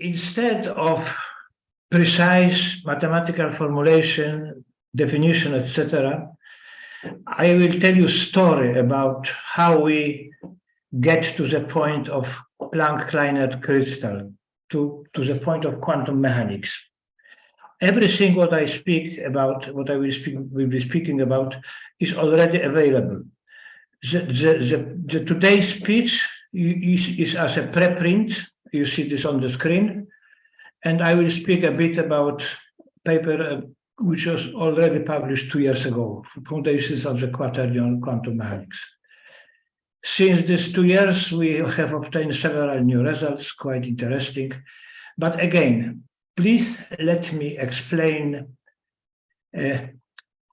instead of precise mathematical formulation, definition, etc., I will tell you a story about how we get to the point of Planck-Kleinert crystal, to the point of quantum mechanics. Everything what I speak about, what I will be speaking about, is already available. The today's speech is as a preprint. You see this on the screen, and I will speak a bit about paper which was already published 2 years ago, Foundations of the Quaternion Quantum Mechanics. Since these 2 years, we have obtained several new results, quite interesting. But again, please let me explain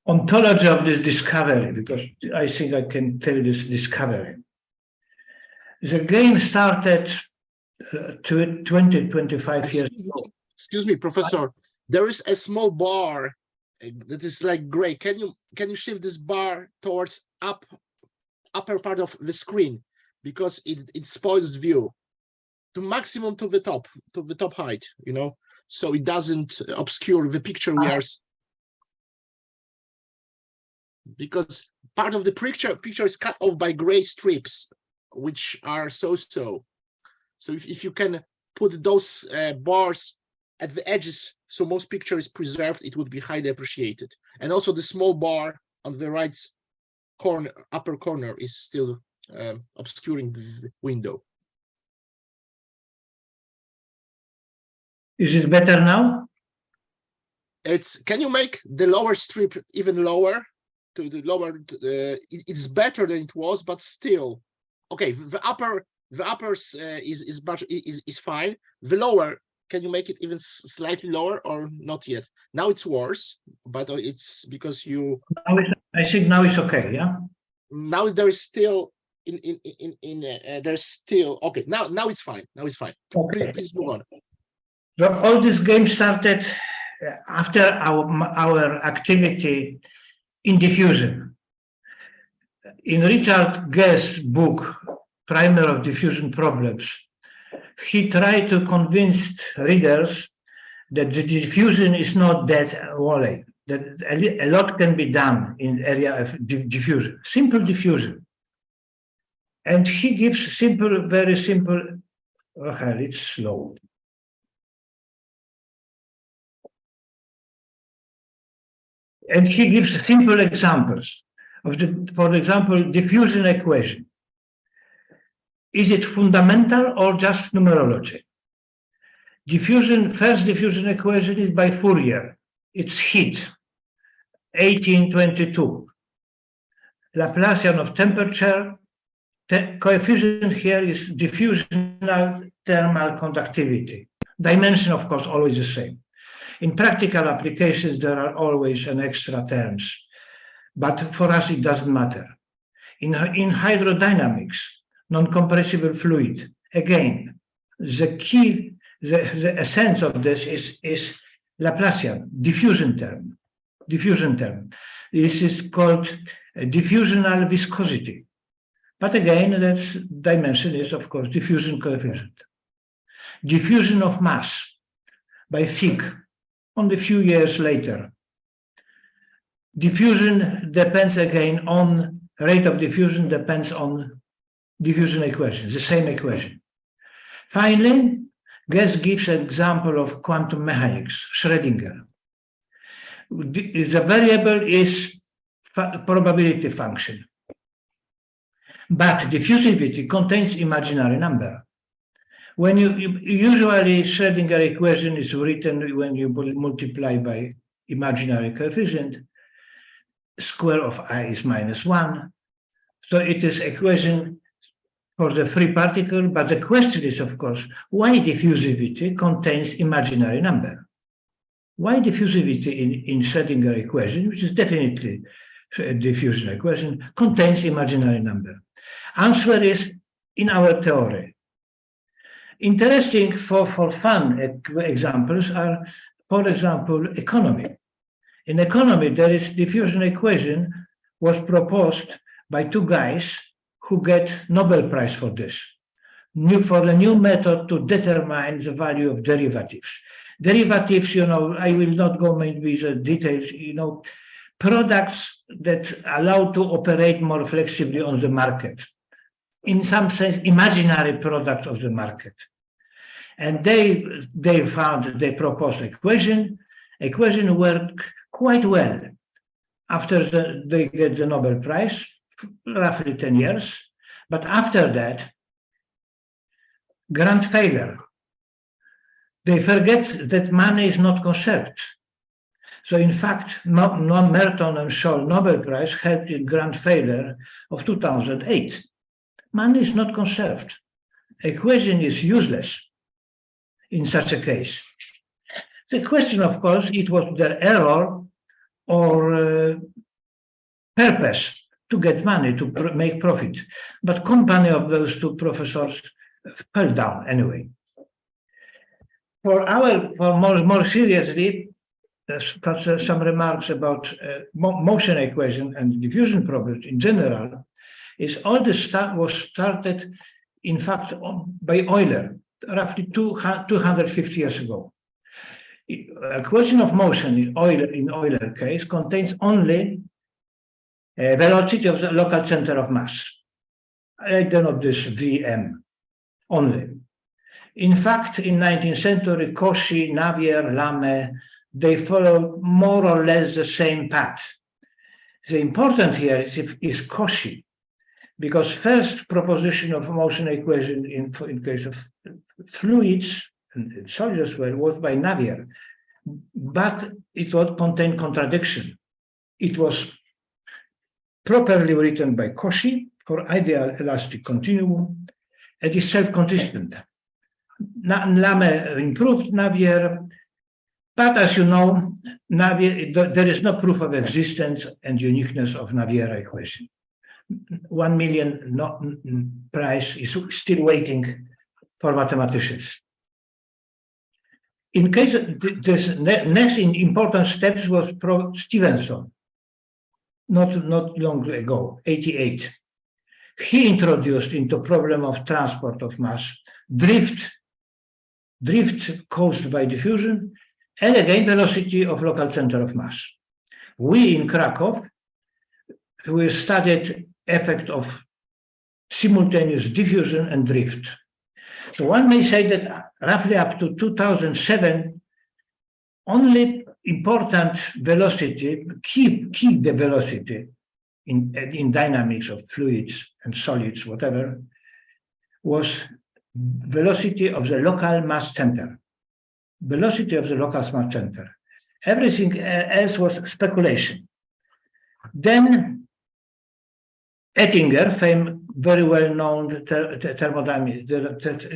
ontology of this discovery, because I think I can tell this discovery. The game started 25 years ago. Excuse me, Professor. There is a small bar that is like gray. Can you shift this bar towards upper part of the screen, because it spoils view to maximum to the top height, you know, so it doesn't obscure the picture we are, because part of the picture is cut off by gray strips, which are so if you can put those bars at the edges so most picture is preserved, it would be highly appreciated. And also the small bar on the right corner, upper corner, is still obscuring the window. Is it better now? Can you make the lower strip even lower? To the lower, it's better than it was, but still, okay. The uppers is fine. The lower, can you make it even slightly lower or not yet? Now it's worse, but it's because you. I think now it's okay. Yeah. Now there is still there's still okay. Now it's fine. Now it's fine. Okay. Please move on. So all this game started after our activity in diffusion. In Richard Guest's book, Primer of Diffusion Problems, he tried to convince readers that the diffusion is not that volley, that a lot can be done in the area of diffusion, simple diffusion. And he gives simple, very simple, it's slow. And he gives simple examples of for example, diffusion equation. Is it fundamental or just numerology? First diffusion equation is by Fourier. It's heat, 1822. Laplacian of temperature. Coefficient here is diffusional thermal conductivity. Dimension, of course, always the same. In practical applications, there are always an extra terms, but for us, it doesn't matter. In hydrodynamics, non-compressible fluid, again, the key, the essence of this is Laplacian, diffusion term. This is called diffusional viscosity. But again, that dimension is, of course, diffusion coefficient. Diffusion of mass by Fick, only a few years later. Diffusion depends again on rate of diffusion, depends on diffusion equation, the same equation. Finally, Guest gives an example of quantum mechanics, Schrödinger. The variable is probability function, but diffusivity contains imaginary number. When usually Schrödinger equation is written when you multiply by imaginary coefficient, square of I is -1. So it is equation for the free particle, but the question is, of course, why diffusivity contains imaginary number? Why diffusivity in Schrödinger equation, which is definitely a diffusion equation, contains imaginary number? Answer is in our theory. Interesting for fun examples are, for example, economy. In economy, there is diffusion equation was proposed by two guys who get Nobel Prize for this. for a new method to determine the value of derivatives. Derivatives, I will not go into the details, products that allow to operate more flexibly on the market. In some sense, imaginary products of the market. And they proposed equation worked quite well after they get the Nobel Prize, roughly 10 years. But after that, grand failure. They forget that money is not conserved. So in fact, Merton and Scholl Nobel Prize helped in grand failure of 2008. Money is not conserved. Equation is useless in such a case. The question, of course, it was their error or purpose to get money, to make profit. But company of those two professors fell down anyway. For more seriously, some remarks about motion equation and diffusion problems in general, is all this was started, in fact, by Euler, roughly 250 years ago. A equation of motion in Euler case contains only velocity of the local center of mass. I denote this Vm only. In fact, in 19th century, Cauchy, Navier, Lame, they follow more or less the same path. The important here is Cauchy, because first proposition of motion equation in case of fluids and solids as well was by Navier, but it would contain contradiction. It was properly written by Cauchy for ideal elastic continuum, and is self-consistent. Lame improved Navier, but as you know, there is no proof of existence and uniqueness of Navier equation. 1 million prize is still waiting for mathematicians. In case this next important steps was Stevenson, not long ago, 88. He introduced into problem of transport of mass drift caused by diffusion, and again velocity of local center of mass. We in Krakow, we studied effect of simultaneous diffusion and drift. So one may say that roughly up to 2007, only important velocity, keep the velocity in dynamics of fluids and solids, whatever, was velocity of the local mass center. Velocity of the local mass center. Everything else was speculation. Then Oettinger, very well-known thermodynamics,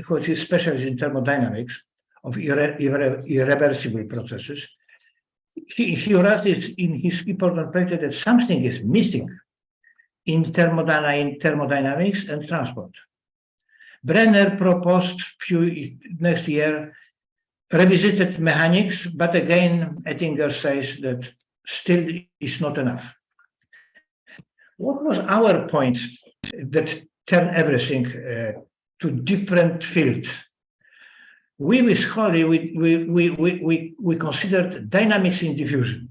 who is specialist in thermodynamics of irreversible processes, he wrote in his important paper that something is missing in thermodynamics and transport. Brenner proposed next year revisited mechanics, but again, Oettinger says that still is not enough. What was our point that turned everything to different fields? We with Holly, we considered dynamics in diffusion.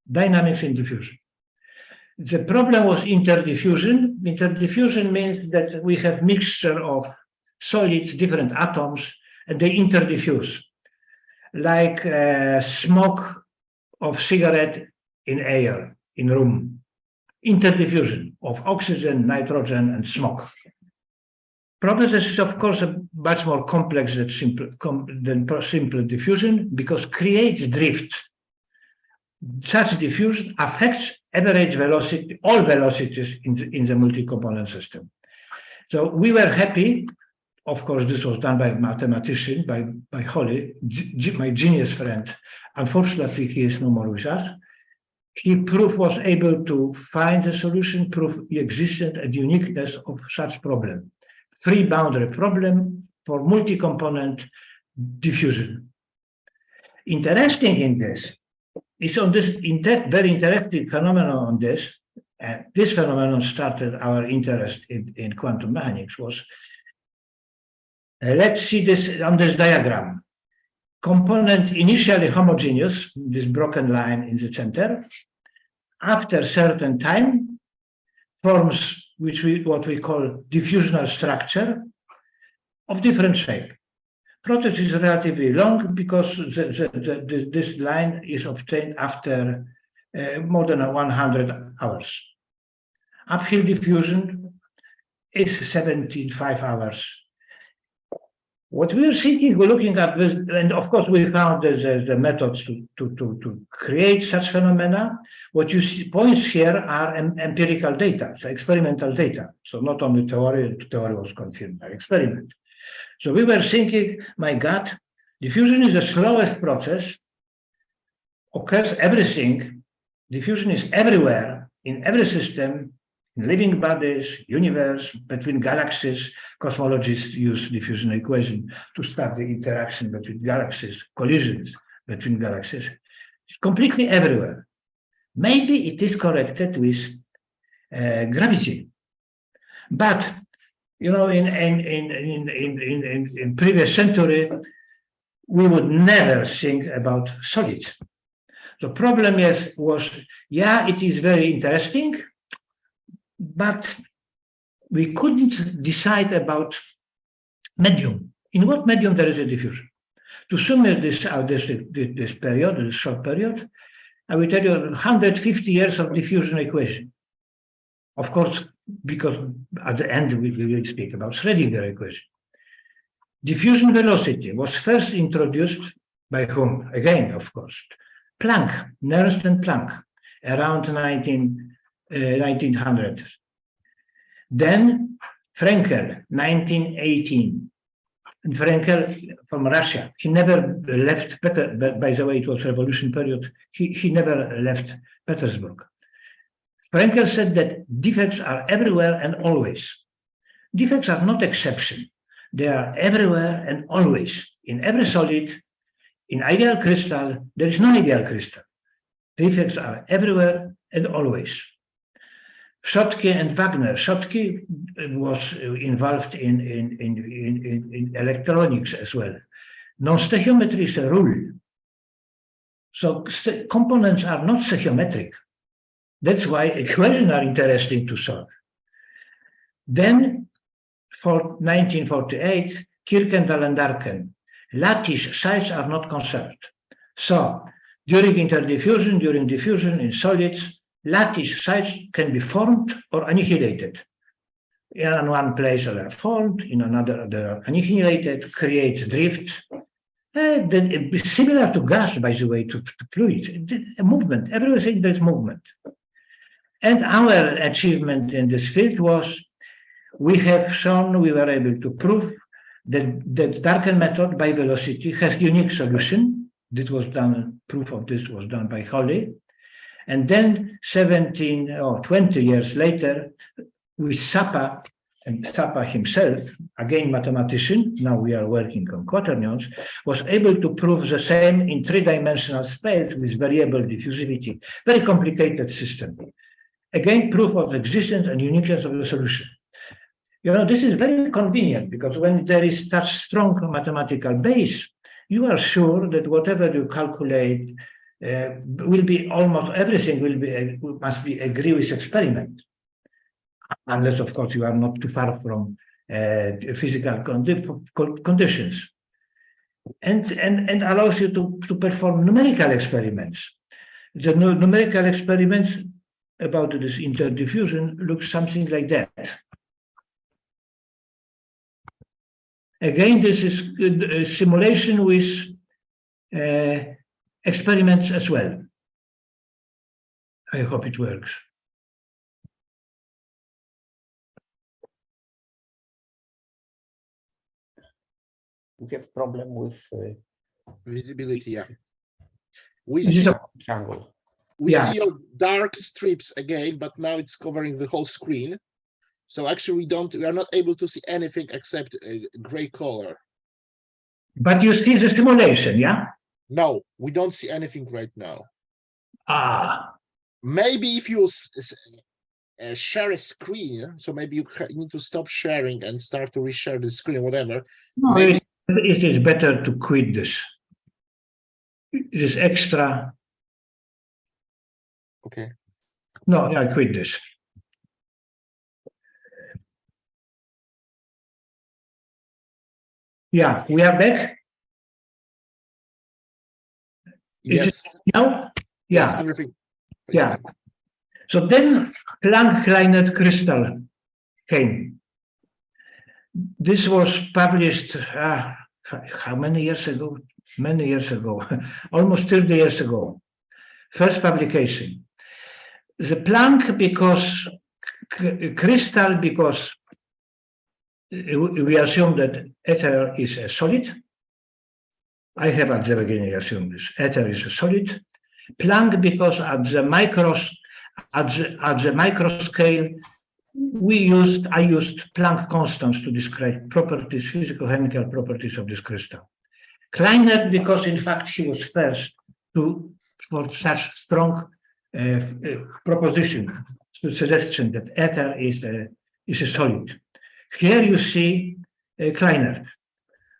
Dynamics in diffusion. The problem was interdiffusion. Interdiffusion means that we have mixture of solids, different atoms, and they interdiffuse, like smoke of cigarette in air, in room. Interdiffusion of oxygen, nitrogen, and smoke. Process is, of course, much more complex than simple diffusion because creates drift. Such diffusion affects average velocity, all velocities in the multi-component system. So we were happy. Of course, this was done by a mathematician, by Holly, my genius friend. Unfortunately, he is no more with us. He was able to find a solution, prove the existence and uniqueness of such problem. Free boundary problem for multi-component diffusion. Interesting in this is on this very interesting phenomenon on this. This phenomenon started our interest in quantum mechanics was Let's see this on this diagram. Component initially homogeneous, this broken line in the center, after certain time forms what we call diffusional structure of different shape. Process is relatively long because this line is obtained after more than 100 hours. Uphill diffusion is 75 hours. What we're thinking, we're looking at this, and of course we found the methods to create such phenomena. What you see points here are empirical data, so experimental data. So not only theory was confirmed by experiment. So we were thinking, my God, diffusion is the slowest process, occurs everything. Diffusion is everywhere, in every system, in living bodies, universe, between galaxies. Cosmologists use diffusion equation to study interaction between galaxies, collisions between galaxies. It's completely everywhere. Maybe it is corrected with gravity, but you know, in previous century, we would never think about solids. The problem was, yeah, it is very interesting, but we couldn't decide about medium. In what medium there is a diffusion? To sum this period, this short period, I will tell you 150 years of diffusion equation. Of course, because at the end we will speak about Schrödinger equation. Diffusion velocity was first introduced by whom? Again, of course, Planck, Nernst and Planck, around 1900. Then Frenkel, 1918. And Frenkel from Russia, he never left Petersburg. By the way, it was revolution period. He never left Petersburg. Frenkel said that defects are everywhere and always. Defects are not exception. They are everywhere and always. In every solid, in ideal crystal, there is non-ideal crystal. Defects are everywhere and always. Schottky and Wagner. Schottky was involved in electronics as well. Non-stoichiometry is a rule. So components are not stoichiometric. That's why equations are interesting to solve. Then, for 1948, Kirkendall and Darken, lattice sites are not conserved. So, during interdiffusion, during diffusion in solids, lattice sites can be formed or annihilated. In one place they are formed, in another they are annihilated, creates drift. Similar to gas, by the way, to fluid, a movement, everything there's movement. And our achievement in this field was, we have shown, we were able to prove that the Darken method by velocity has unique solution. This was done, proof of this was done by Holly. And then 17 or 20 years later, with Sapa, and Sapa himself, again mathematician, now we are working on quaternions, was able to prove the same in three-dimensional space with variable diffusivity, very complicated system. Again, proof of existence and uniqueness of the solution. You know, this is very convenient because when there is such strong mathematical base, you are sure that whatever you calculate will be almost everything must be agree with experiment, unless of course you are not too far from physical conditions, and allows you to perform numerical experiments. The numerical experiments about this interdiffusion looks something like that. Again, this is a simulation with experiments as well. I hope it works. We have problem with visibility. Yeah, we see triangle. We see your dark strips again, but now it's covering the whole screen. So actually, we are not able to see anything except a gray color. But you see the simulation, yeah? No, we don't see anything right now. Ah. Maybe if you share a screen. So maybe you need to stop sharing and start to reshare the screen, whatever. No, Maybe it is better to quit this. It is extra. okay. No, I quit this. Yeah, we are back Yes. now. Yes, Yeah, everything. yeah. So then Planck-Kleinert crystal came. This was published how many years ago? Many years ago, almost 30 years ago. First publication. The Planck because crystal because we assume that ether is a solid. I have at the beginning assumed this. Ether is a solid. Planck because at the micro scale, I used Planck constants to describe properties, physical chemical properties of this crystal. Kleinert because in fact he was first for such strong proposition, suggestion that ether is a solid. Here you see Kleinert.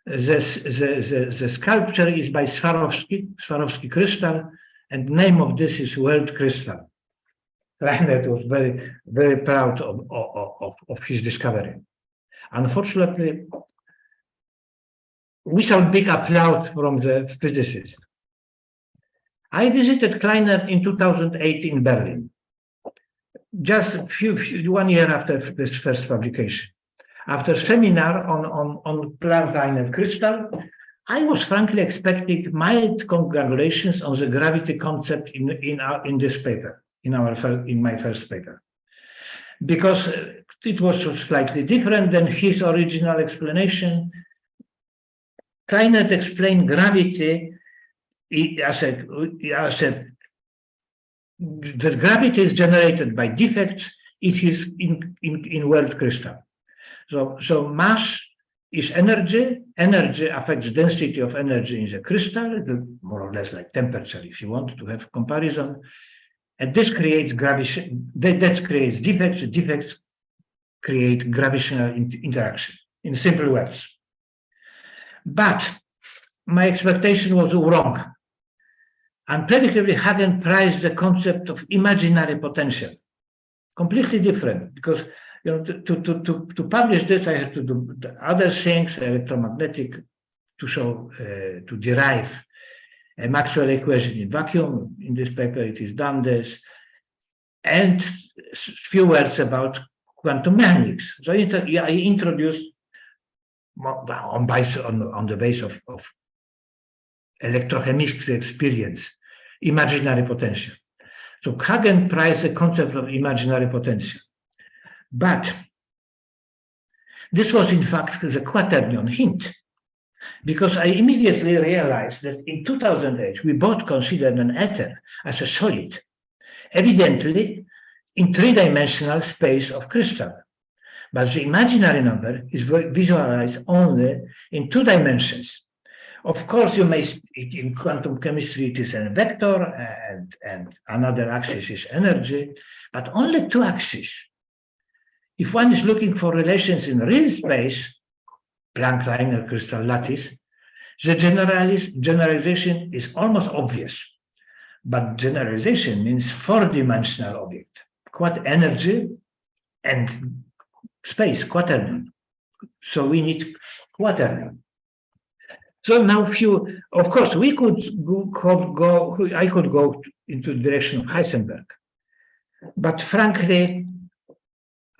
The sculpture is by Swarovski crystal, and name of this is world crystal. Kleinert was very, very proud of his discovery. Unfortunately, without big applause from the physicists. I visited Kleinert in 2008 in Berlin, just 1 year after this first publication. After a seminar on Planck-Kleinert crystal, I was frankly expecting mild congratulations on the gravity concept in this paper, in my first paper, because it was slightly different than his original explanation. Kleinert explained gravity that gravity is generated by defects. It is in world crystal. So mass is energy. Energy affects density of energy in the crystal, more or less like temperature, if you want to have comparison. And this creates gravitation. That creates defects. Defects create gravitational interaction. In simple words. But my expectation was wrong. Unpredictably, Hagen prized the concept of imaginary potential. Completely different, because to publish this, I had to do the other things, electromagnetic, to show, to derive a Maxwell equation in vacuum. In this paper, it is done this. And few words about quantum mechanics. So I introduced on the basis of electrochemistry experience, imaginary potential. So Hagen prized the concept of imaginary potential. But this was in fact the quaternion hint, because I immediately realized that in 2008, we both considered an ether as a solid, evidently in three-dimensional space of crystal. But the imaginary number is visualized only in 2 dimensions. Of course, you may, in quantum chemistry, it is a vector, and another axis is energy, but only 2 axes. If one is looking for relations in real space, Planck-Kleinert crystal lattice, the generalization is almost obvious. But generalization means 4-dimensional object, energy and space, quaternion. So we need quaternion. So now of course, we could I could go into the direction of Heisenberg. But frankly,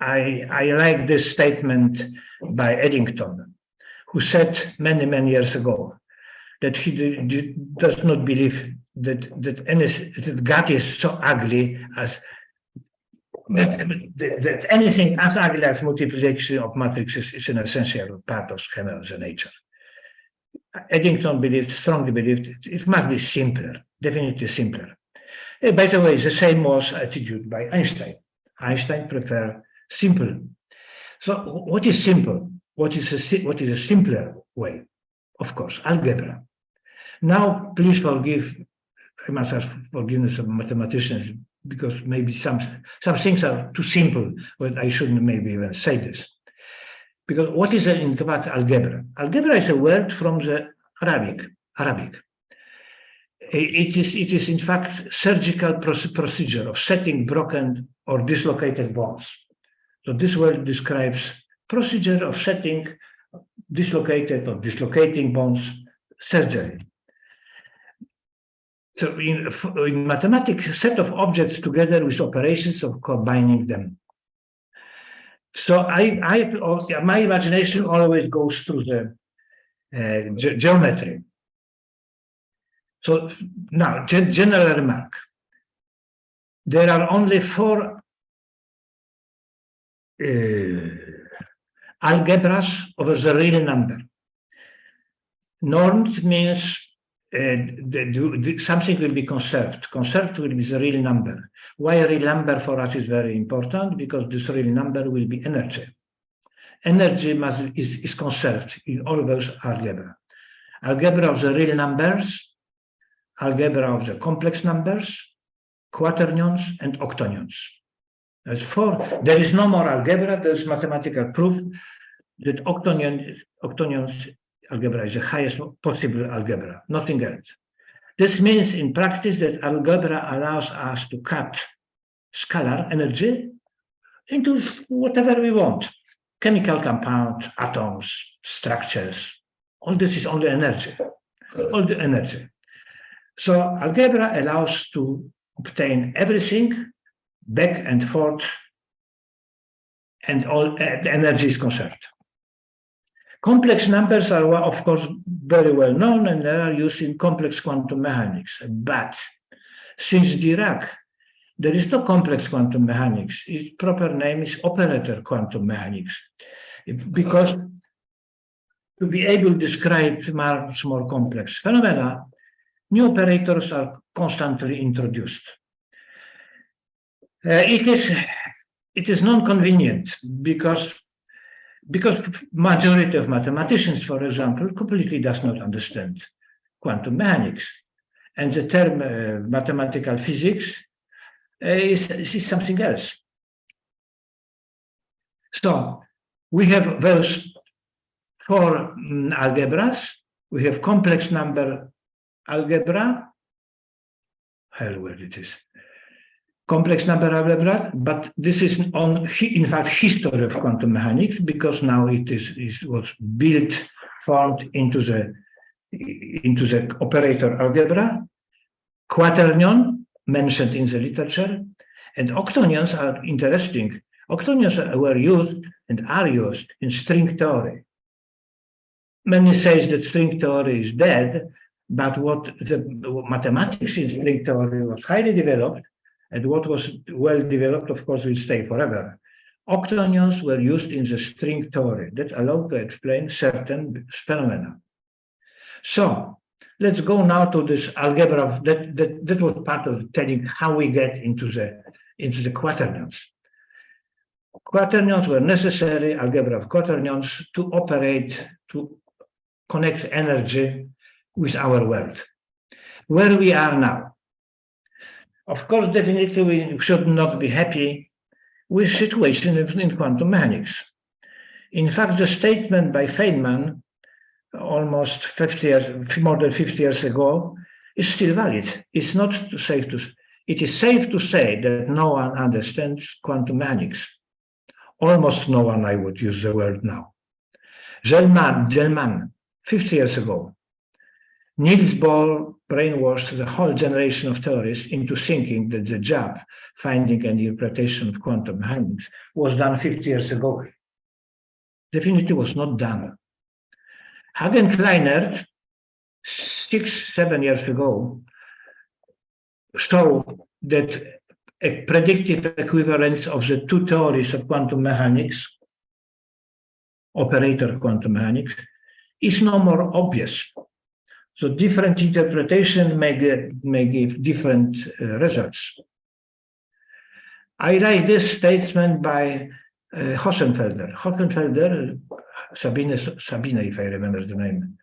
I like this statement by Eddington, who said many, many years ago that he does not believe that God is so ugly as that anything as ugly as multiplication of matrices is an essential part of schema of the nature. Eddington strongly believed it must be simpler, definitely simpler. By the way, the same was attitude by Einstein. Einstein preferred simple. So what is simple? What is a simpler way? Of course, algebra. Now, please forgive, I must ask forgiveness of mathematicians because maybe some things are too simple, but I shouldn't maybe even say this. Because what is in fact algebra? Algebra is a word from the Arabic. It is in fact surgical procedure of setting broken or dislocated bonds. So this word describes procedure of setting dislocated or dislocating bonds surgery. So in mathematics, set of objects together with operations of combining them. So my imagination always goes through the geometry. So now, general remark. There are only 4 algebras over the real number. Normed means something will be conserved. Conserved will be the real number. Why a real number for us is very important? Because this real number will be energy. Energy is conserved in all those algebra. Algebra of the real numbers, algebra of the complex numbers, quaternions and octonions. That's 4. There is no more algebra. There is mathematical proof that octonions algebra is the highest possible algebra, nothing else. This means in practice that algebra allows us to cut scalar energy into whatever we want. Chemical compounds, atoms, structures. All this is only energy, all the energy. So algebra allows to obtain everything back and forth, and all the energy is conserved. Complex numbers are, of course, very well known, and they are used in complex quantum mechanics. But since Dirac, there is no complex quantum mechanics. Its proper name is operator quantum mechanics, because to be able to describe much more complex phenomena, new operators are constantly introduced. It is non-convenient because majority of mathematicians, for example, completely does not understand quantum mechanics, and the term mathematical physics is something else. So we have those 4 algebras. We have complex number algebra. Hell, where it is. Complex number algebra, but this is in fact history of quantum mechanics, because now it was built, formed into the operator algebra. Quaternion, mentioned in the literature, and octonions are interesting. Octonions were used and are used in string theory. Many say that string theory is dead, but what the mathematics in string theory was highly developed, and what was well developed, of course, will stay forever. Octonions were used in the string theory that allowed to explain certain phenomena. So let's go now to this algebra. That was part of telling how we get into the quaternions. Quaternions were necessary, algebra of quaternions, to operate, to connect energy with our world. Where we are now. Of course, definitely we should not be happy with situation in quantum mechanics. In fact, the statement by Feynman almost 50 years, more than 50 years ago, is still valid. It's not safe to. It is safe to say that no one understands quantum mechanics. Almost no one, I would use the word now. Gell-Mann, 50 years ago. Niels Bohr brainwashed the whole generation of theorists into thinking that the job, finding and interpretation of quantum mechanics, was done 50 years ago. Definitely was not done. Planck-Kleinert, 6-7 years ago, showed that a predictive equivalence of the 2 theories of quantum mechanics, operator quantum mechanics, is no more obvious. So different interpretation may give different results. I like this statement by Hossenfelder, Sabine, if I remember the name.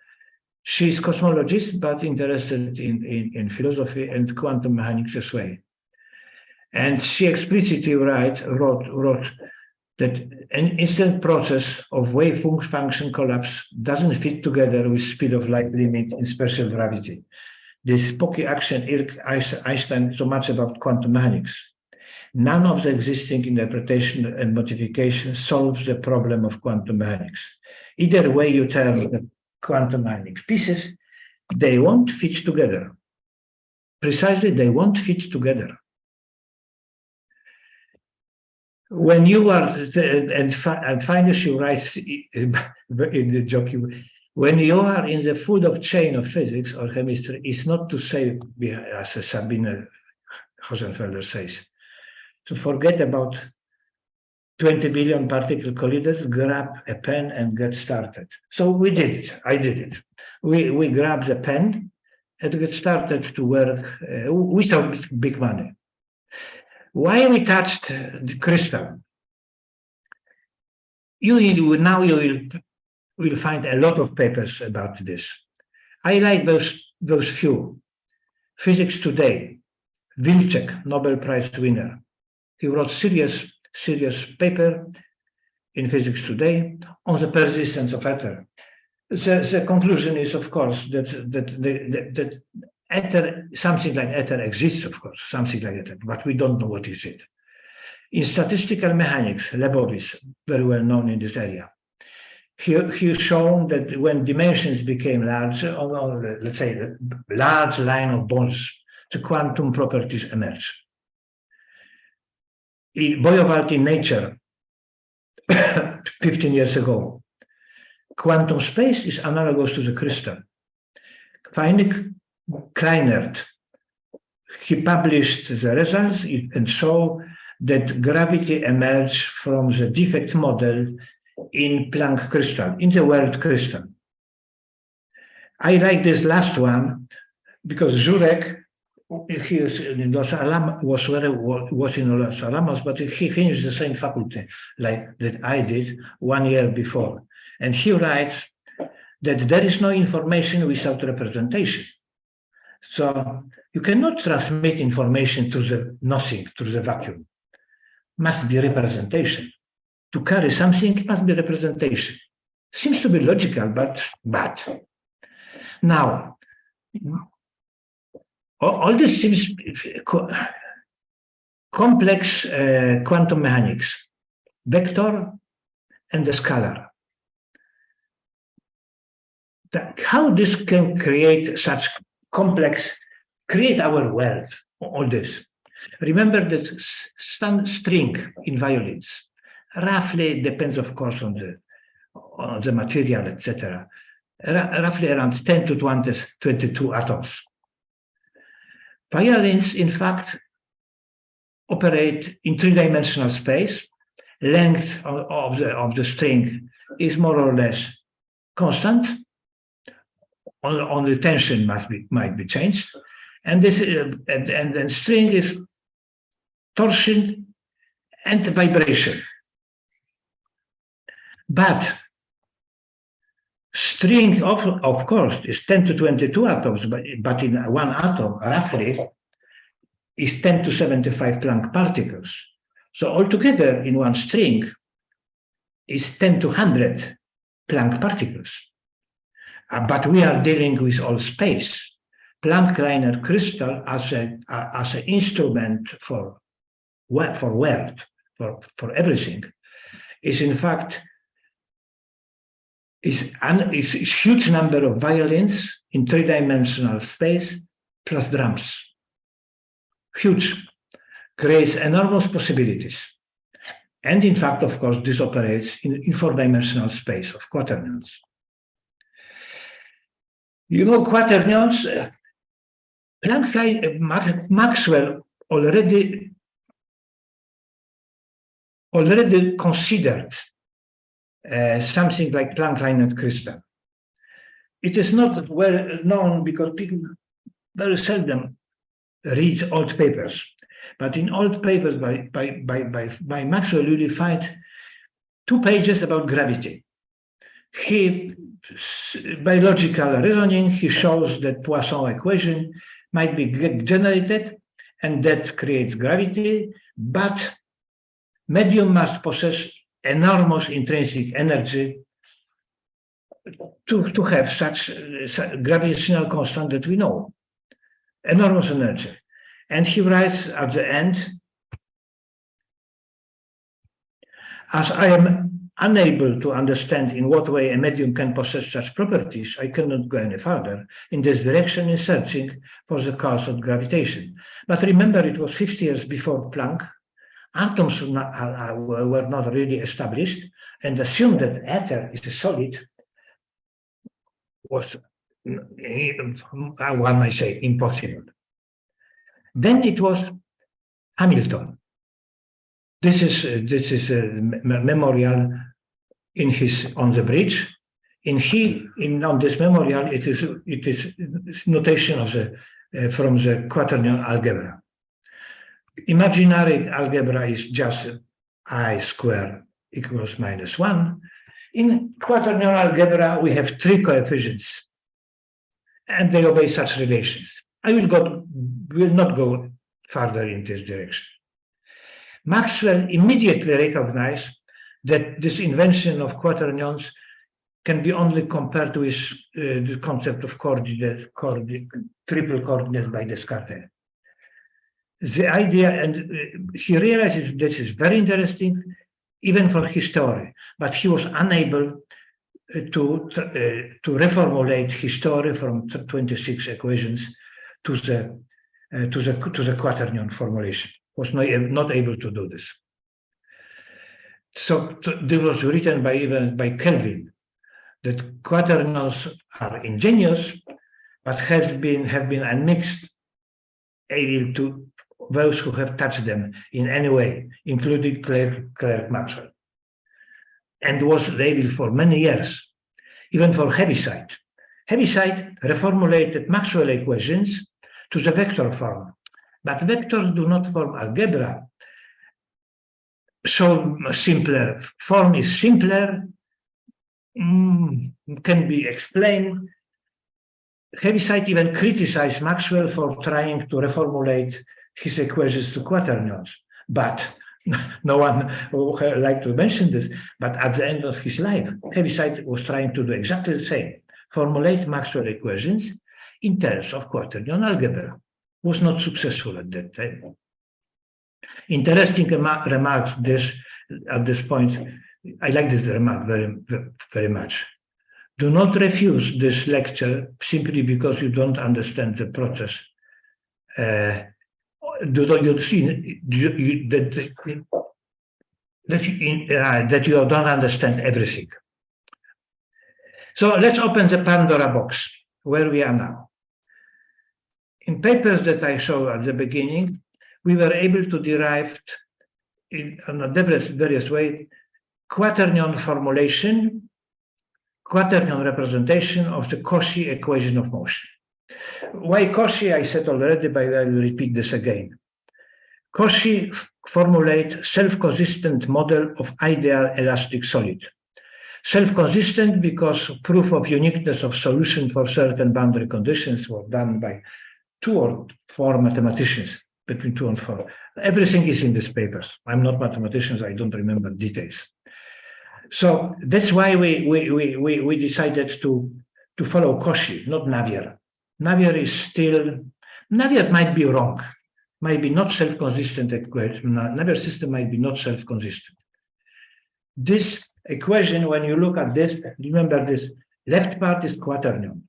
She's cosmologist, but interested in philosophy and quantum mechanics as well. And she explicitly wrote that an instant process of wave function collapse doesn't fit together with speed of light limit in special gravity. This spooky action irked Einstein so much about quantum mechanics. None of the existing interpretation and modification solves the problem of quantum mechanics. Either way you turn the quantum mechanics pieces, they won't fit together. Precisely, they won't fit together. When you are, and finally she writes in the joke, when you are in the foot of chain of physics or chemistry, it's not to say, as Sabine Hosenfelder says, to forget about 20 billion particle colliders, grab a pen and get started. So we did it. I did it. We grabbed the pen and get started to work without big money. Why we touched the crystal? Now you will find a lot of papers about this. I like those few. Physics Today, Wilczek, Nobel Prize winner. He wrote serious paper in Physics Today on the persistence of ether. The conclusion is, of course, that ether, something like ether exists, of course, something like ether, but we don't know what is it. In statistical mechanics, Lebowitz, very well known in this area, he shown that when dimensions became larger, or let's say a large line of bonds, the quantum properties emerge. Boyovalt in Nature, 15 years ago, quantum space is analogous to the crystal. Finally, Kleinert, he published the results and showed that gravity emerged from the defect model in Planck crystal, in the world crystal. I like this last one because Jurek, he was in Los Alamos, was in Los Alamos, but he finished the same faculty like that I did 1 year before. And he writes that there is no information without representation. So you cannot transmit information to the nothing, to the vacuum. Must be representation. To carry something must be representation. Seems to be logical, but now all this seems complex quantum mechanics, vector and the scalar. How this can create such complex, create our world, all this. Remember that string in violins roughly depends, of course, on the material, etc. Roughly around 10 to 22 atoms. Violins, in fact, operate in three-dimensional space. Length of the string is more or less constant. Only tension might be changed, and this and string is torsion and vibration. But string, of course, is 10 to 22 atoms, but in one atom, roughly, is 10 to 75 Planck particles. So altogether, in one string, is 10 to 100 Planck particles. But we are dealing with all space. Planck-Kleinert crystal as an instrument for world, for everything, is in fact is huge number of violins in three-dimensional space plus drums. Huge, creates enormous possibilities. And in fact, of course, this operates in four-dimensional space of quaternions. You know, quaternions, Maxwell already considered something like Planck-Kleinert crystal. It is not well known because people very seldom read old papers. But in old papers by Maxwell, you will find 2 pages about gravity. By logical reasoning, he shows that Poisson equation might be generated and that creates gravity, but medium must possess enormous intrinsic energy to have such gravitational constant that we know. Enormous energy. And he writes at the end, as I am unable to understand in what way a medium can possess such properties, I cannot go any further in this direction in searching for the cause of gravitation. But remember, it was 50 years before Planck. Atoms were not really established, and assume that ether is a solid was, one might say, impossible. Then it was Hamilton. This is a memorial in his on the bridge. On this memorial, it is notation of the from the quaternion algebra. Imaginary algebra is just I squared equals -1. In quaternion algebra, we have 3 coefficients, and they obey such relations. I will not go further in this direction. Maxwell immediately recognized that this invention of quaternions can be only compared with the concept of triple coordinates by Descartes. The idea, and he realizes this is very interesting, even for his theory, but he was unable to reformulate his theory from 26 equations to the Quaternion formulation. Was not able to do this. So this was written by Kelvin, that quaternions are ingenious, but have been unmixed, able to those who have touched them in any way, including Clerk Maxwell, and was able for many years, even for Heaviside. Heaviside reformulated Maxwell equations to the vector form, but vectors do not form algebra. So simpler form is simpler, can be explained. Heaviside even criticized Maxwell for trying to reformulate his equations to quaternions, but no one would like to mention this. But at the end of his life, Heaviside was trying to do exactly the same, formulate Maxwell equations in terms of quaternion algebra. Was not successful at that time. Interesting remarks at this point. I like this remark very, very much. Do not refuse this lecture simply because you don't understand the process. That you don't understand everything. So let's open the Pandora box, where we are now. In papers that I showed at the beginning, we were able to derive in a various way quaternion formulation, quaternion representation of the Cauchy equation of motion. Why Cauchy? I said already, but I will repeat this again. Cauchy formulates self-consistent model of ideal elastic solid. Self-consistent because proof of uniqueness of solution for certain boundary conditions was done by 2 or 4 mathematicians, between 2 and 4. Everything is in these papers. I'm not mathematician, I don't remember details. So that's why we decided to follow Cauchy, not Navier. Navier might be wrong, might be not self-consistent equation. Navier system might be not self-consistent. This equation, when you look at this, remember this left part is quaternion.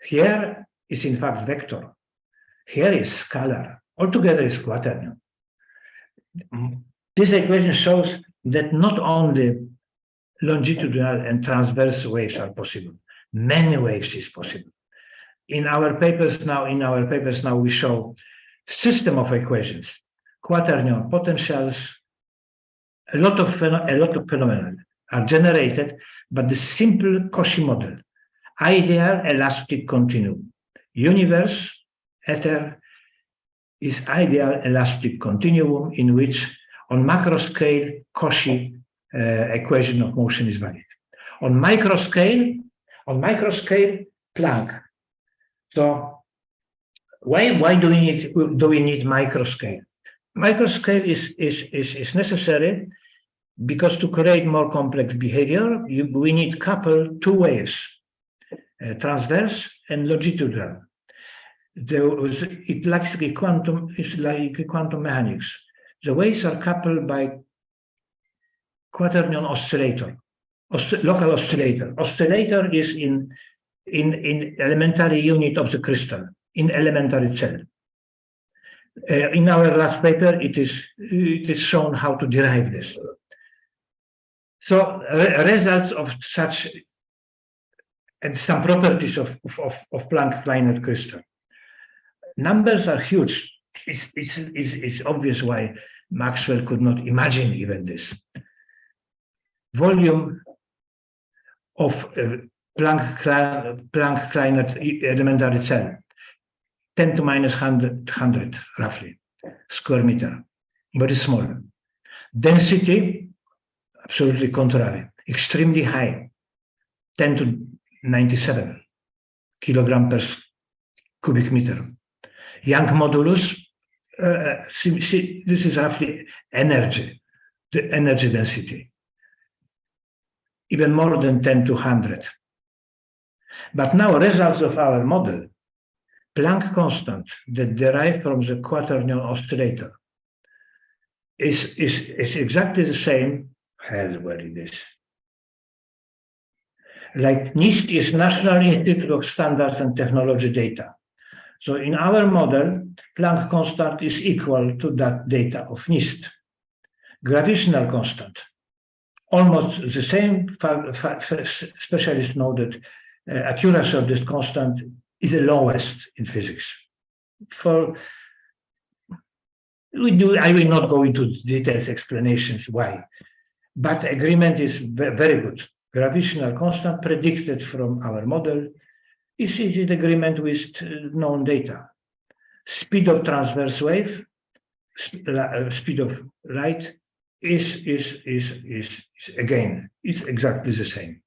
Here is in fact vector. Here is scalar. Altogether is quaternion. This equation shows that not only longitudinal and transverse waves are possible, many waves is possible. In our papers now, we show system of equations, quaternion potentials. A lot of phenomena are generated, but the simple Cauchy model, ideal elastic continuum, universe, ether, is ideal elastic continuum in which on macro scale Cauchy equation of motion is valid. On micro scale, Planck. So Why do we need microscale? Microscale is necessary because to create more complex behavior, we need couple two waves, transverse and longitudinal. It's like quantum mechanics. The waves are coupled by quaternion oscillator, local oscillator. Oscillator is in elementary unit of the crystal, in elementary cell. In our last paper, it is shown how to derive this. So results of such and some properties of Planck-Kleinert crystal. Numbers are huge. It's obvious why Maxwell could not imagine even this. Volume of Planck-Kleinert elementary cell, 10 to minus 100 roughly, square meter, very small. Density, absolutely contrary, extremely high, 10 to 97 kilogram per cubic meter. Young modulus, this is roughly energy, the energy density, even more than 10 to 100. But now results of our model, Planck constant that derive from the quaternion oscillator is exactly the same, where it is. Like NIST is National Institute of Standards and Technology data. So in our model, Planck constant is equal to that data of NIST. Gravitational constant, almost the same. Specialists know that accuracy of this constant is the lowest in physics. I will not go into details, explanations why, but agreement is very good. Gravitational constant predicted from our model is in agreement with known data. Speed of transverse wave, speed of light is again, it's exactly the same.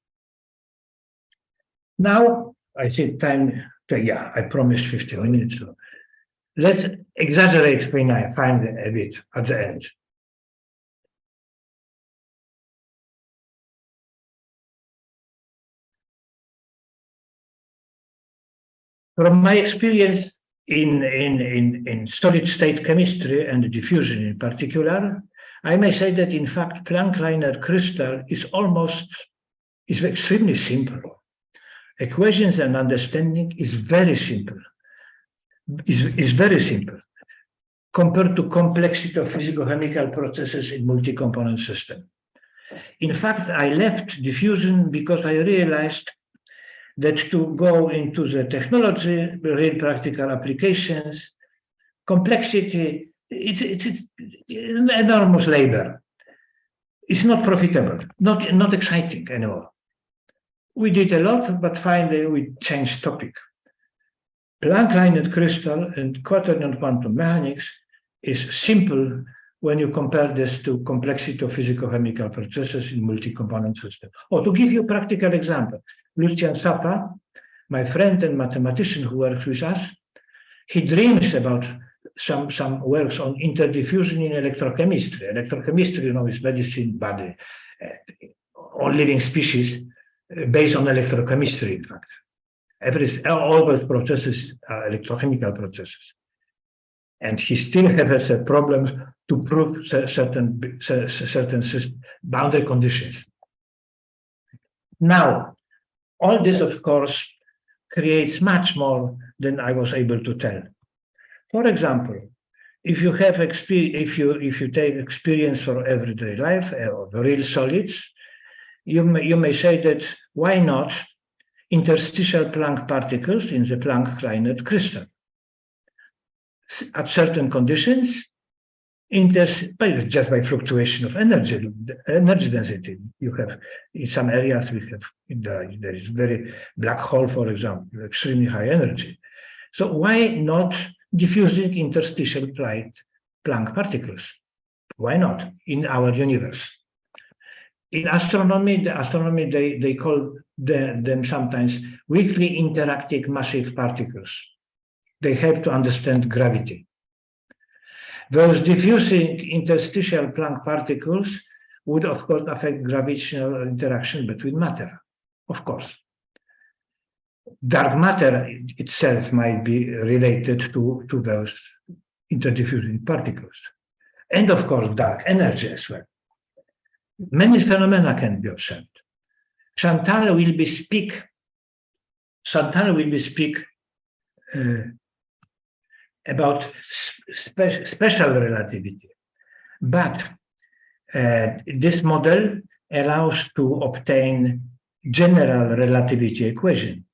Now, I think time, I promised 15 minutes. So let's exaggerate when I find a bit at the end. From my experience in solid state chemistry and diffusion in particular, I may say that in fact Planck-Kleinert crystal is extremely simple. Equations and understanding is very simple. Is very simple compared to complexity of physicochemical processes in multi-component system. In fact, I left diffusion because I realized that to go into the technology, real practical applications, complexity, it's enormous labor. It's not profitable, not exciting anymore. We did a lot, but finally we changed topic. Planck-Kleinert crystal and quaternion quantum mechanics is simple when you compare this to complexity of physicochemical processes in multi-component system. Or to give you a practical example, Lucian Sapa, my friend and mathematician who works with us, he dreams about some works on interdiffusion in electrochemistry. Electrochemistry, is medicine, body, all living species based on electrochemistry, in fact. All those processes are electrochemical processes. And he still has a problem to prove certain boundary conditions. Now, all this, of course, creates much more than I was able to tell. For example, if you have if you take experience for everyday life of real solids, you may say that why not interstitial Planck particles in the Planck-Kleinert crystal? At certain conditions, just by fluctuation of energy density, you have in some areas there is very black hole, for example, extremely high energy. So why not diffusing interstitial Planck particles? Why not in our universe? In astronomy, they call them sometimes weakly interacting massive particles. they help to understand gravity. Those diffusing interstitial Planck particles would, of course, affect gravitational interaction between matter, of course. Dark matter itself might be related to those interdifusing particles. And of course, dark energy as well. Many phenomena can be observed. Chantal will bespeak about special relativity, but this model allows to obtain general relativity equation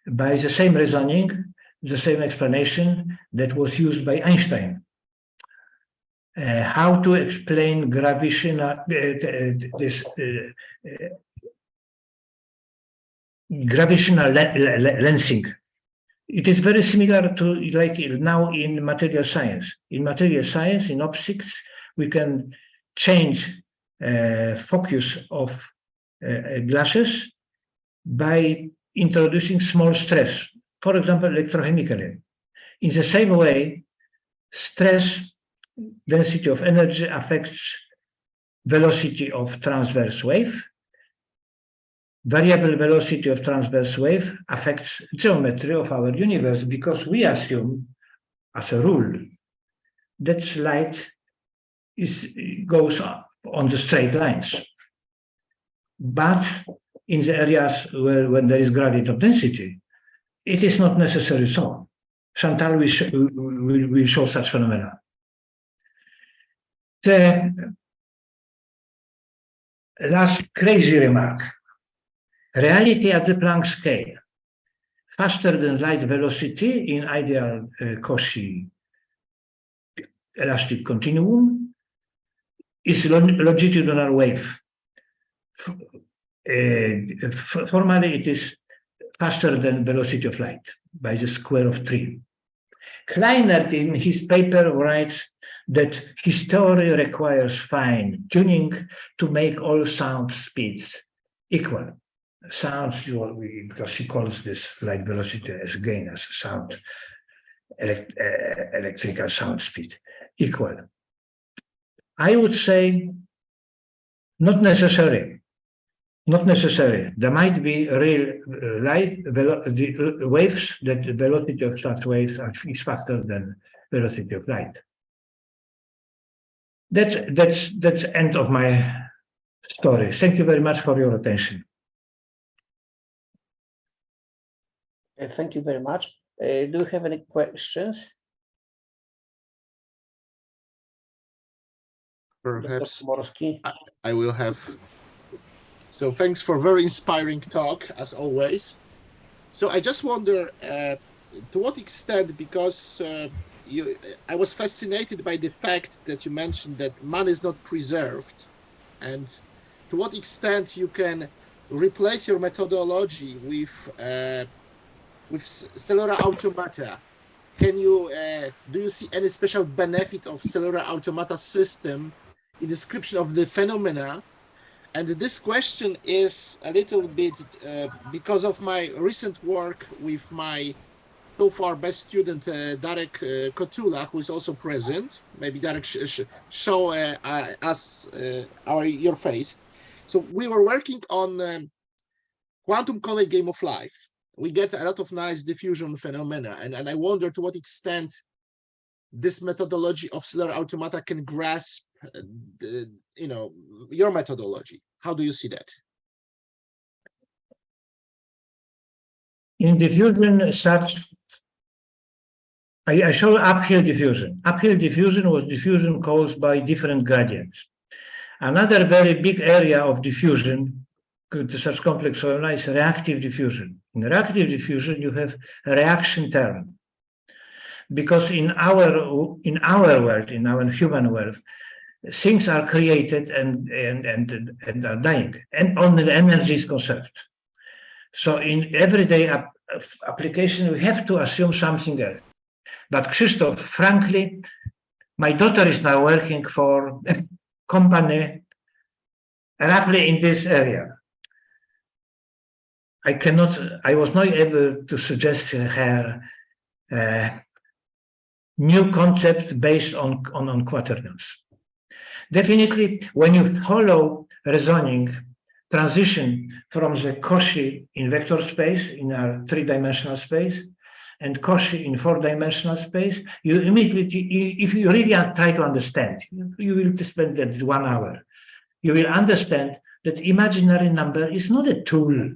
by the same reasoning, the same explanation that was used by Einstein. How to explain gravitational gravitational lensing. It is very similar to like now in material science. In material science, in optics, we can change focus of glasses by introducing small stress, for example, electrochemically. In the same way, stress density of energy affects velocity of transverse wave. Variable velocity of transverse wave affects geometry of our universe because we assume, as a rule, that light goes up on the straight lines. But in the areas when there is gradient of density, it is not necessarily so. Chantal will show such phenomena. The last crazy remark. Reality at the Planck scale, faster than light velocity in ideal Cauchy elastic continuum, is longitudinal wave. Formally, it is faster than velocity of light by the square of 3. Kleinert in his paper writes that his theory requires fine tuning to make all sound speeds equal. Sounds, because he calls this light velocity as gain as sound, electrical sound speed equal. I would say not necessary. Not necessary. There might be real light waves that the velocity of such waves is faster than velocity of light. That's the end of my story. Thank you very much for your attention. Thank you very much. Do you have any questions? Perhaps I will have. So thanks for very inspiring talk, as always. So I just wonder to what extent, because I was fascinated by the fact that you mentioned that man is not preserved, and to what extent you can replace your methodology with cellular automata. Can you do you see any special benefit of cellular automata system in description of the phenomena? And this question is a little bit because of my recent work with my so far best student, Dirac Kotula, who is also present. Maybe Dirac show us your face. So we were working on quantum conic game of life. We get a lot of nice diffusion phenomena, and I wonder to what extent this methodology of cellular automata can grasp your methodology. How do you see that? In diffusion, I show uphill diffusion. Uphill diffusion was diffusion caused by different gradients. Another very big area of diffusion to such complex phenomena is reactive diffusion. In reactive diffusion, you have a reaction term. Because in our world, in our human world, things are created and are dying, and only the energy is conserved. So in everyday application, we have to assume something else. But Krzysztof, frankly, my daughter is now working for a company roughly in this area. I was not able to suggest her new concept based on quaternions. Definitely, when you follow reasoning transition from the Cauchy in vector space, in our three-dimensional space, and Cauchy in four-dimensional space, you immediately, if you really try to understand, you will spend that 1 hour. You will understand that imaginary number is not a tool.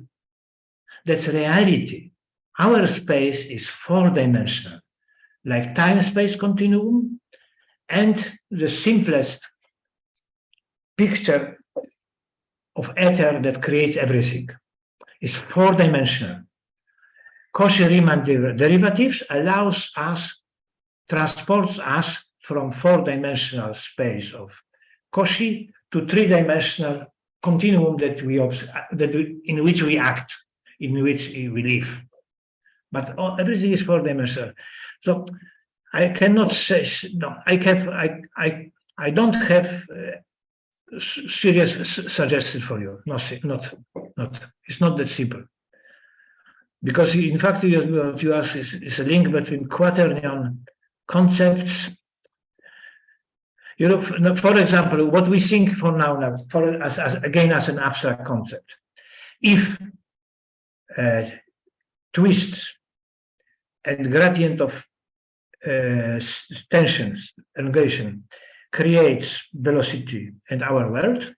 That's reality. Our space is four-dimensional, like time-space continuum, and the simplest picture of ether that creates everything is four-dimensional. Cauchy-Riemann derivatives transports us from four-dimensional space of Cauchy to three-dimensional continuum in which we act, in which we live. But everything is four-dimensional. So I cannot say, no, I don't have serious suggestion for you. It's not that simple. Because in fact, what you ask is a link between quaternion concepts. You know, for example, what we think for now, again as an abstract concept. If twists and gradient of tensions, elongation, creates velocity in our world,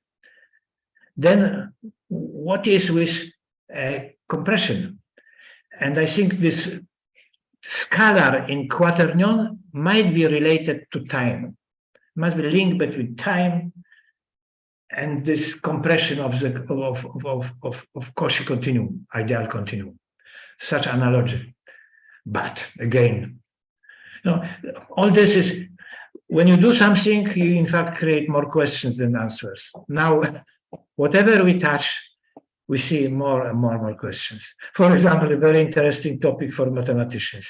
then what is with compression? And I think this scalar in quaternion might be related to time. Must be linked between time and this compression of the Cauchy continuum, ideal continuum. Such analogy. But again, you know, all this is when you do something, you in fact create more questions than answers. Now, whatever we touch, we see more and more questions. For example, a very interesting topic for mathematicians.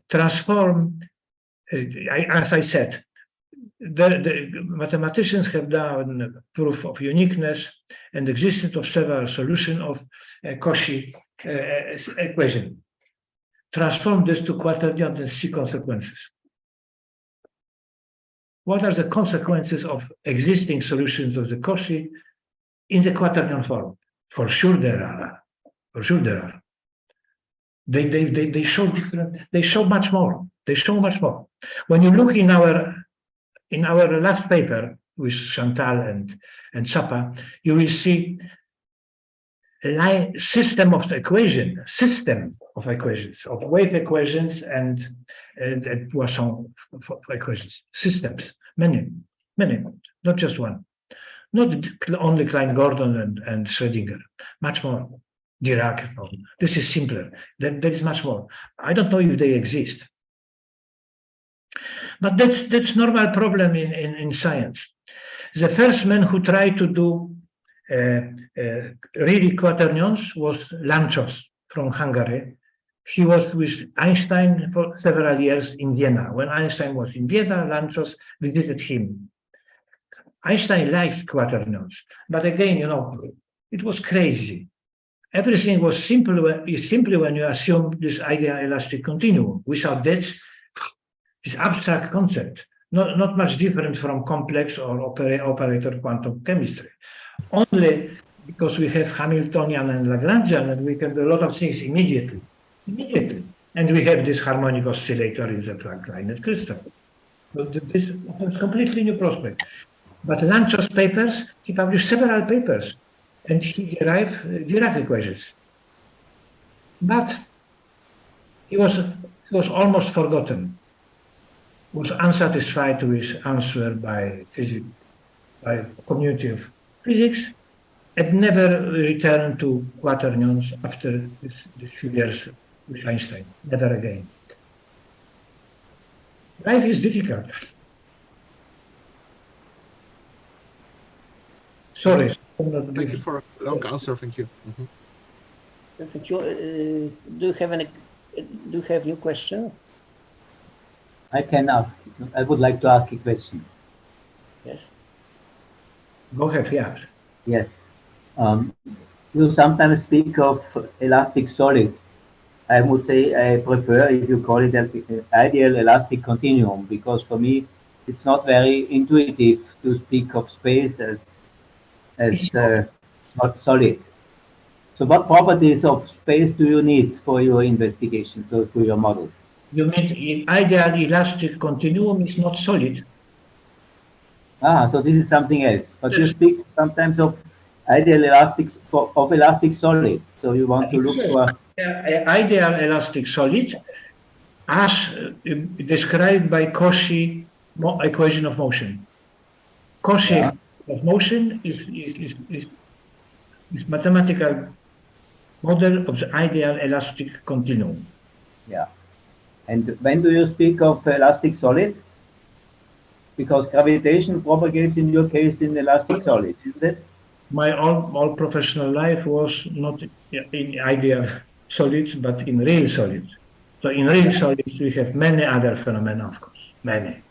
Transform, as I said, the mathematicians have done proof of uniqueness and existence of several solutions of Cauchy equation. Transform this to quaternion and see consequences. What are the consequences of existing solutions of the Cauchy in the quaternion form? For sure there are. For sure there are. They show different. They show much more. They show much more. When you look in our last paper with Chantal and Sapa, you will see a system of equations, of wave equations and Poisson equations, systems, many, not just one. Not only Klein-Gordon and Schrödinger, much more. Dirac, this is simpler. There is much more. I don't know if they exist. But that's normal problem in science. The first man who tried to do really quaternions was Lanczos from Hungary. He was with Einstein for several years in Vienna. When Einstein was in Vienna, Lanczos visited him. Einstein liked quaternions, but again, you know, it was crazy. Everything was simple when you assume this ideal elastic continuum. Without this abstract concept, not much different from complex or operator quantum chemistry. Only because we have Hamiltonian and Lagrangian, and we can do a lot of things immediately. And we have this harmonic oscillator in the Planck-Kleinert crystal. So this is a completely new prospect. But Lanczos' papers, he published several papers, and he derived Dirac equations. But he was almost forgotten. Was unsatisfied with answer by community of physics, and never returned to quaternions after this few years with Einstein. Never again. Life is difficult. Sorry. Thank you for a long answer. Thank you. Thank you. Do you have new question? I can ask. I would like to ask a question. Yes. Go ahead. Yeah. Yes. You sometimes speak of elastic solid I would say I prefer if you call it an ideal elastic continuum, because for me it's not very intuitive to speak of space as not solid. So what properties of space do you need for your investigation, so for your models? You mean in ideal elastic continuum is not solid. Ah, so this is something else. But you Yes. speak sometimes of ideal elastics of elastic solid. So you want to look for Ideal elastic solid as described by Cauchy equation of motion. Cauchy Yeah. of motion is mathematical model of the ideal elastic continuum. Yeah. And when do you speak of elastic solid? Because gravitation propagates in your case in elastic solid, isn't it? My all professional life was not in ideal solids, but in real solids. So in real solids, we have many other phenomena, of course, many.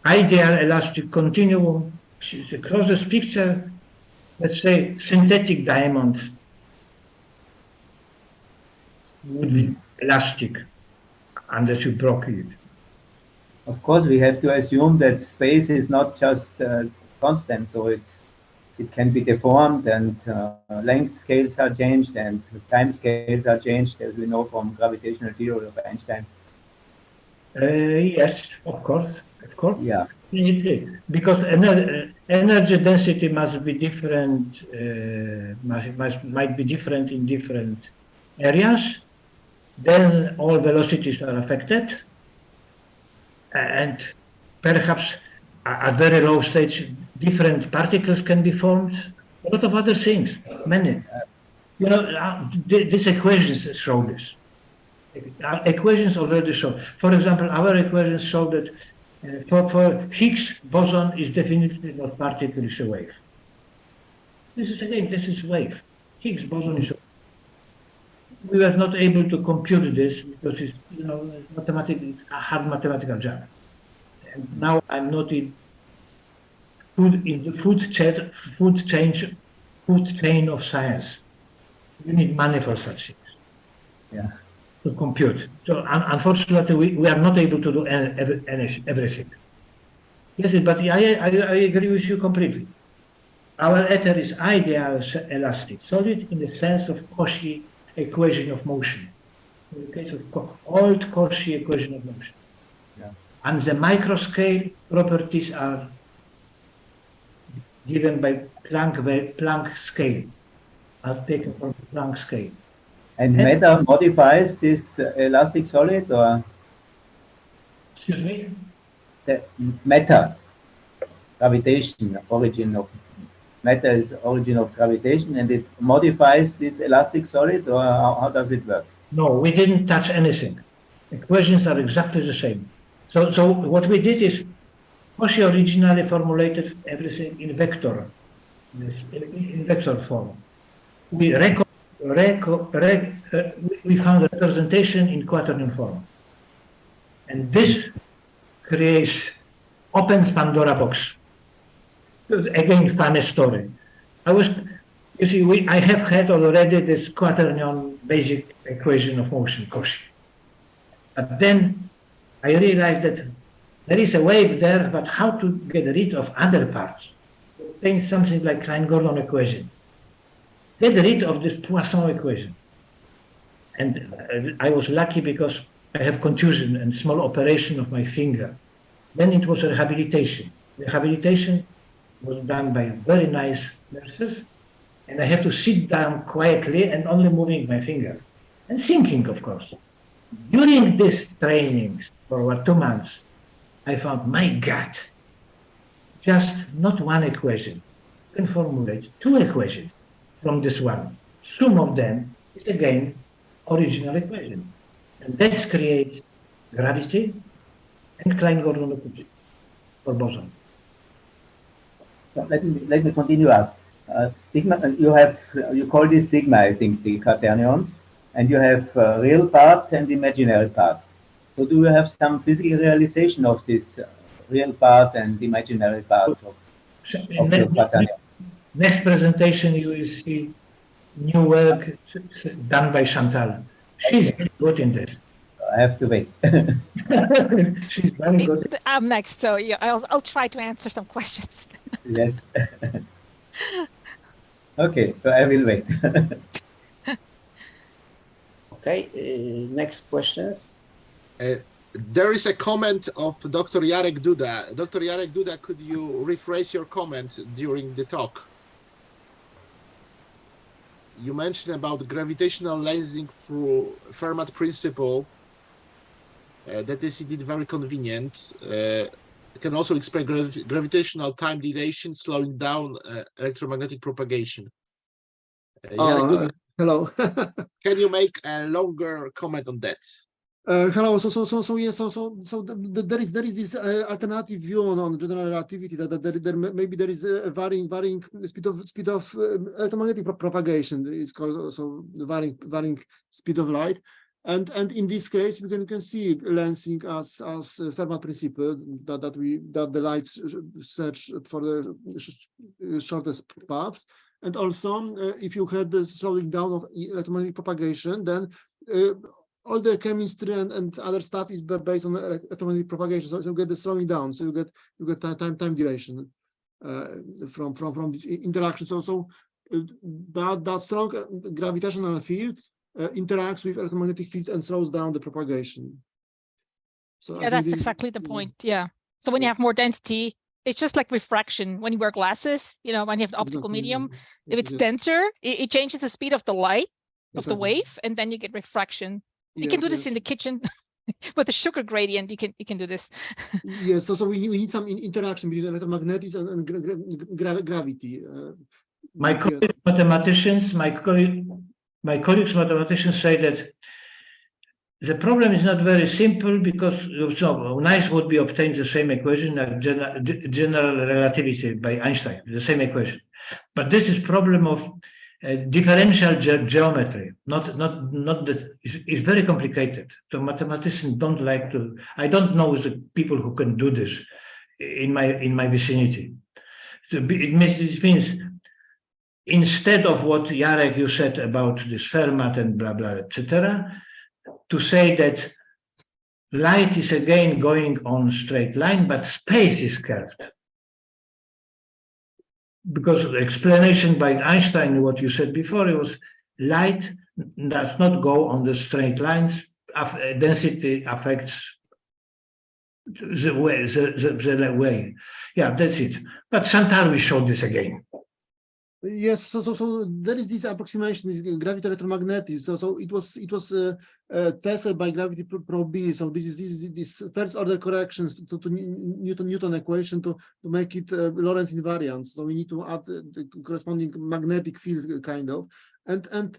Ideal elastic continuum is the closest picture, let's say, synthetic diamond would be elastic unless you broke it. Of course, we have to assume that space is not just constant, so it can be deformed, and length scales are changed, and time scales are changed, as we know from gravitational theory of Einstein. Yes, of course. Yeah. Because energy density must be different, might be different in different areas. Then all velocities are affected, and perhaps at very low stage, different particles can be formed. A lot of other things, many. You know, these equations show this. Our equations already show. For example, our equations show that for Higgs boson is definitely not particle, is a wave. This is wave. Higgs boson is a wave. We were not able to compute this because it's, you know, it's a hard mathematical job. And now I'm not in the food chain of science. You need money for such things. Yeah. To compute. So unfortunately, we are not able to do everything. Yes, but I agree with you completely. Our ether is ideal elastic solid in the sense of Cauchy equation of motion. In the case of old Cauchy equation of motion. Yeah. And the microscale properties are given by Planck scale, are taken from the Planck scale. And matter modifies this elastic solid, or? Excuse me? The matter, gravitation, origin of matter is origin of gravitation, and it modifies this elastic solid, or how does it work? No, we didn't touch anything. Equations are exactly the same. So what we did is, Cauchy originally formulated everything in vector form. We found representation in quaternion form. And this opens Pandora box. Again, funny story. I have had already this quaternion basic equation of motion, Cauchy. But then I realized that there is a wave there, but how to get rid of other parts? Obtain something like Klein-Gordon equation. Get rid of this Poisson equation. And I was lucky because I have contusion and small operation of my finger. Then it was rehabilitation. Rehabilitation was done by very nice nurses, and I have to sit down quietly and only moving my finger and thinking, of course. During this training for over 2 months, I found, my God, just not one equation. You can formulate 2 equations from this one. Sum of them is again original equation. And this creates gravity and Klein-Gordon equation for boson. So let me continue to ask. Sigma, you call this sigma, I think, the quaternions, and you have real part and imaginary parts. So do you have some physical realization of this real part and imaginary parts of your quaternion? Next presentation, you will see new work done by Chantal. She's very good in this. I have to wait. She's very good. I'm next, so yeah, I'll try to answer some questions. Yes. Okay, so I will wait. Okay, next questions. There is a comment of Dr. Jarek Duda. Dr. Jarek Duda, could you rephrase your comment during the talk? You mentioned about gravitational lensing through Fermat principle. That is indeed very convenient. It can also explain gravitational time dilation, slowing down electromagnetic propagation. Jarek Duda, Hello. can you make a longer comment on that? Hello. Yes. There is this alternative view on general relativity that maybe there is a varying speed of electromagnetic propagation. It's called also the varying speed of light. And in this case, we can see lensing as Fermat principle that the light search for the shortest paths. And also, if you had the slowing down of electromagnetic propagation, then all the chemistry and other stuff is based on electromagnetic propagation. So you get the slowing down. So you get time dilation from this interaction. So that strong gravitational field interacts with electromagnetic field and slows down the propagation. So Yeah, that's exactly the point. Yeah. So when you have more density, it's just like refraction. When you wear glasses, when you have the optical medium, if it's denser, it changes the speed of the light of the wave, and then you get refraction. You can do this in the kitchen with the sugar gradient. You can do this. Yes. So we need some interaction between electromagnetics and gravity. My colleagues mathematicians say that the problem is not very simple because nice would be obtained the same equation like general relativity by Einstein, the same equation. But this is problem of differential geometry, not that it's very complicated. So mathematicians don't like to. I don't know the people who can do this in my vicinity. So it means instead of what Jarek you said about this Fermat and blah blah etc., to say that light is again going on straight line, but space is curved. Because the explanation by Einstein, what you said before, it was light does not go on the straight lines. Density affects the way. Yeah, that's it. But Chantal will show this again. Yes, so there is this approximation, this gravity electromagnetic. So it was tested by gravity probe B. So this is this first order corrections to Newton equation to make it Lorentz invariant. So we need to add the corresponding magnetic field kind of, and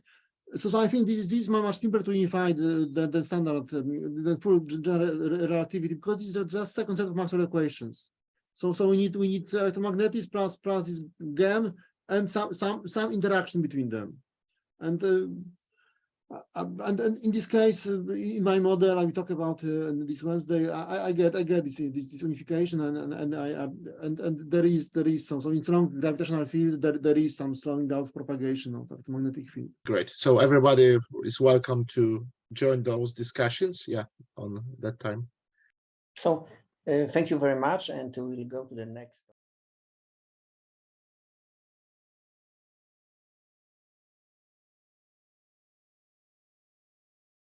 so I think this is much simpler to unify the standard the full general relativity, because these are just second set of Maxwell equations. So we need electromagnetics plus this GAN and some interaction between them, and in this case, in my model, I will talk about this Wednesday. I get this unification, and there is some. So in strong gravitational field, there is some slowing down of propagation of the magnetic field. Great. So everybody is welcome to join those discussions. Yeah, on that time. So thank you very much, and we will go to the next.